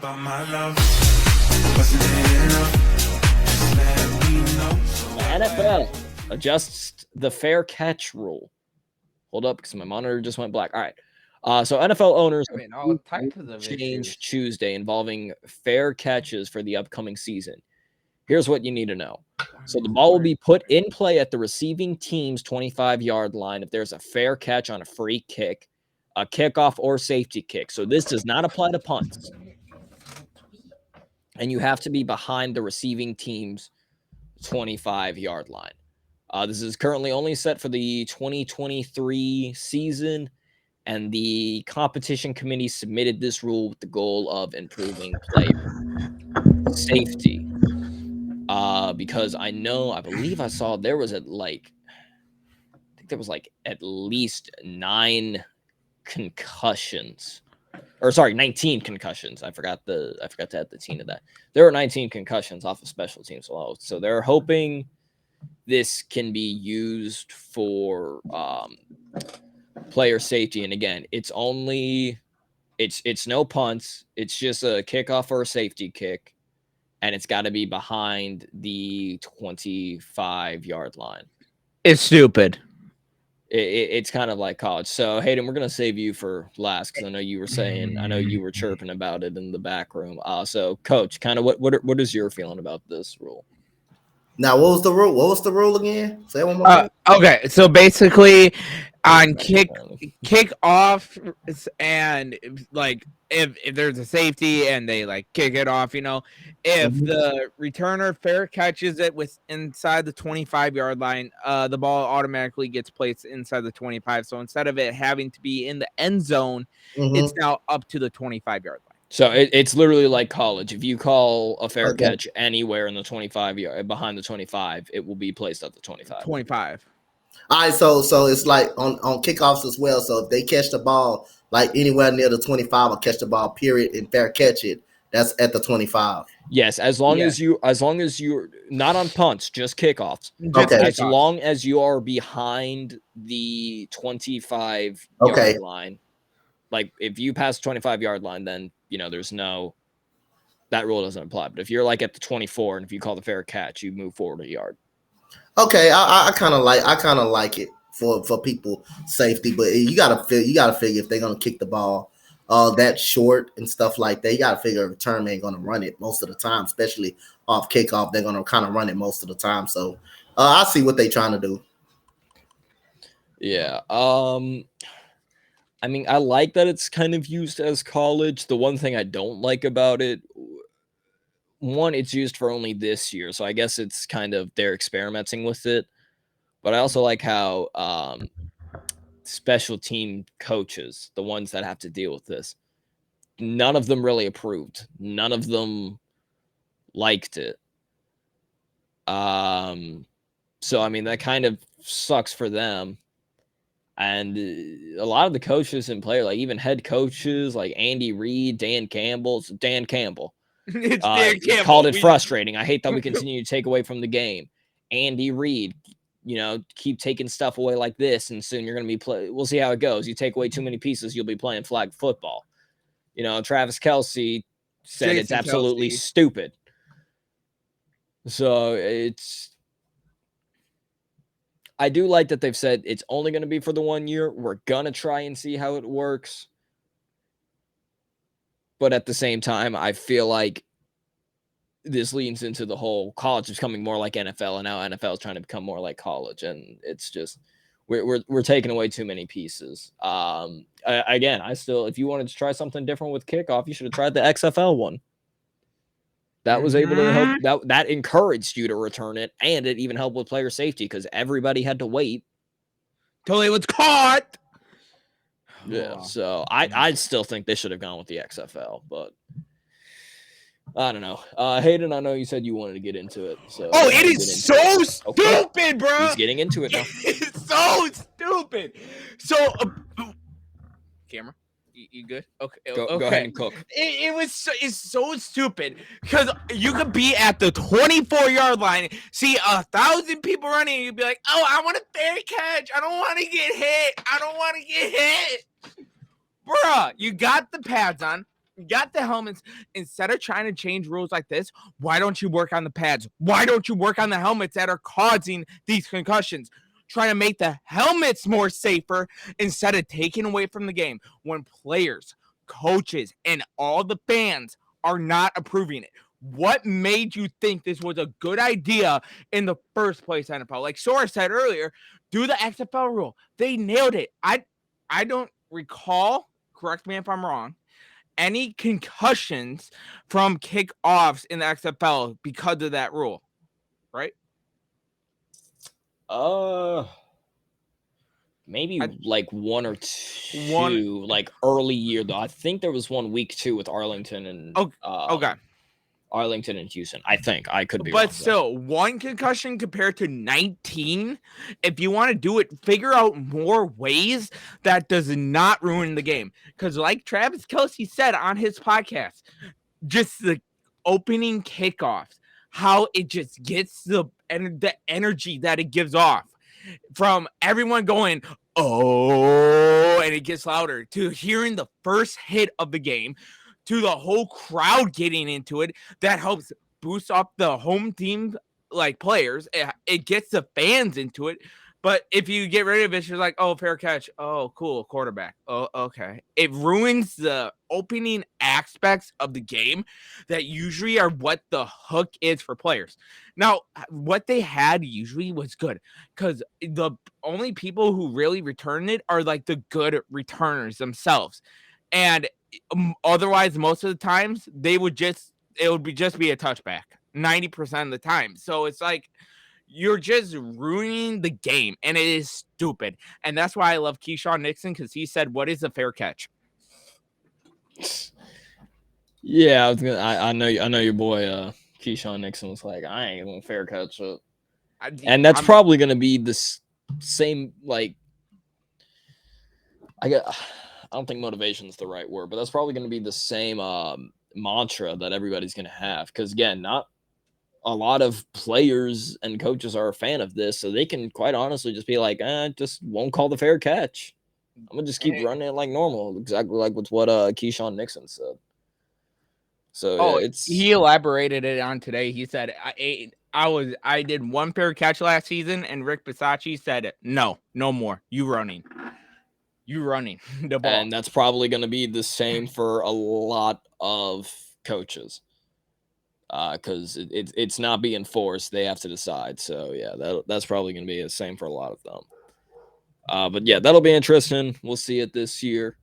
about my love. Wasn't it enough? Just let me know. The NFL adjusts the fair catch rule. Hold up, because my monitor just went black. All right. So NFL owners all types of change issues. Tuesday involving fair catches for the upcoming season. Here's what you need to know. So the ball will be put in play at the receiving team's 25-yard line if there's a fair catch on a free kick, a kickoff, or safety kick. So this does not apply to punts. And you have to be behind the receiving team's 25-yard line. This is currently only set for the 2023 season, and the competition committee submitted this rule with the goal of improving player safety. Because I believe I saw there was at least 9 concussions. Or sorry, 19 concussions. I forgot to add the team to that. There were 19 concussions off of special teams alone. So they're hoping this can be used for player safety. And again, it's no punts. It's just a kickoff or a safety kick. And it's got to be behind the 25-yard line. It's stupid. It's kind of like college. So, Hayden, we're going to save you for last because I know you were chirping about it in the back room. So, Coach, kind of what is your feeling about this rule? Now, what was the rule? What was the rule again? Say it one more time. Okay, so basically on kick off, and like if there's a safety and they like kick it off, if the returner fair catches it with inside the 25-yard line, the ball automatically gets placed inside the 25. So instead of it having to be in the end zone, it's now up to the 25-yard line. So it's literally like college. If you call a fair catch anywhere in the 25-yard behind the 25, it will be placed at the 25. 25. All right, so it's like on kickoffs as well. So if they catch the ball like anywhere near the 25 or catch the ball, period, and fair catch it, that's at the 25. Yes, as long as you're not on punts, just kickoffs. Okay. As long as you are behind the 25-yard line. Like if you pass the 25-yard line, then there's that rule doesn't apply. But if you're like at the 24 and if you call the fair catch, you move forward a yard. Okay, I kind of like it for people safety, but you gotta figure if they're gonna kick the ball that short and stuff like that, you gotta figure a return ain't gonna run it most of the time, especially off kickoff. They're gonna kind of run it most of the time. So I see what they're trying to do. Yeah. I mean, I like that it's kind of used as college. The one thing I don't like about it, one, it's used for only this year, so I guess it's kind of they're experimenting with it. But I also like how special team coaches, the ones that have to deal with this, none of them really approved. None of them liked it. So, I mean, that kind of sucks for them. And a lot of the coaches and players, like even head coaches like Andy Reid, Dan Campbell. It's Dan Campbell. Called it frustrating. I hate that we continue to take away from the game. Andy Reid, keep taking stuff away like this, and soon you're going to be we'll see how it goes. You take away too many pieces, you'll be playing flag football. Travis Kelce said it's absolutely stupid. So I do like that they've said it's only going to be for the 1 year. We're going to try and see how it works. But at the same time, I feel like this leans into the whole college is becoming more like NFL, and now NFL is trying to become more like college. And it's just, we're taking away too many pieces. Again, if you wanted to try something different with kickoff, you should have tried the XFL one. That was able to help. That encouraged you to return it, and it even helped with player safety because everybody had to wait till it was caught. Yeah, so I still think they should have gone with the XFL, but I don't know. Hayden, I know you said you wanted to get into it. So it is so stupid, bro. He's getting into it now. It's so stupid. So, camera. You good? Okay. Go ahead and cook. It's so stupid because you could be at the 24-yard line, see 1,000 people running, and you'd be like, "Oh, I want a fair catch. I don't want to get hit. Bruh, you got the pads on. got the helmets. Instead of trying to change rules like this, why don't you work on the pads? Why don't you work on the helmets that are causing these concussions? Trying to make the helmets more safer instead of taking away from the game when players, coaches, and all the fans are not approving it. What made you think this was a good idea in the first place, NFL? Like Sora said earlier, do the XFL rule. They nailed it. I don't recall, correct me if I'm wrong, any concussions from kickoffs in the XFL because of that rule, right? Maybe like one or two, like early year though. I think there was one week 2 with Arlington and okay. Arlington and Houston. I think I could be wrong. But still, 1 concussion compared to 19. If you want to do it, figure out more ways that does not ruin the game. Because like Travis Kelce said on his podcast, just the opening kickoffs, how it just gets the energy that it gives off from everyone going, oh, and it gets louder, to hearing the first hit of the game, to the whole crowd getting into it. That helps boost up the home team like players. It gets the fans into it. But if you get rid of it, you're like, oh, fair catch. Oh, cool, quarterback. Oh, okay. It ruins the opening aspects of the game that usually are what the hook is for players. Now, what they had usually was good because the only people who really return it are like the good returners themselves. And otherwise, most of the times, it would just be a touchback 90% of the time. So it's like, you're just ruining the game, and it is stupid. And that's why I love Keyshawn Nixon, because he said, what is a fair catch? Yeah, I know your boy Keyshawn Nixon was like, I ain't gonna fair catch it. And that's probably gonna be the same, like, I don't think motivation is the right word, but that's probably gonna be the same mantra that everybody's gonna have. Because again, not a lot of players and coaches are a fan of this, so they can quite honestly just be like, just won't call the fair catch. I'm gonna just keep running it like normal, exactly like with what Keyshawn Nixon said. So he elaborated it on today. He said, I did 1 fair catch last season, and Rick Bisacci said, no more. You running the ball. And that's probably gonna be the same for a lot of coaches. Because it's not being forced, they have to decide. So yeah, that's probably going to be the same for a lot of them. But yeah, that'll be interesting. We'll see it this year.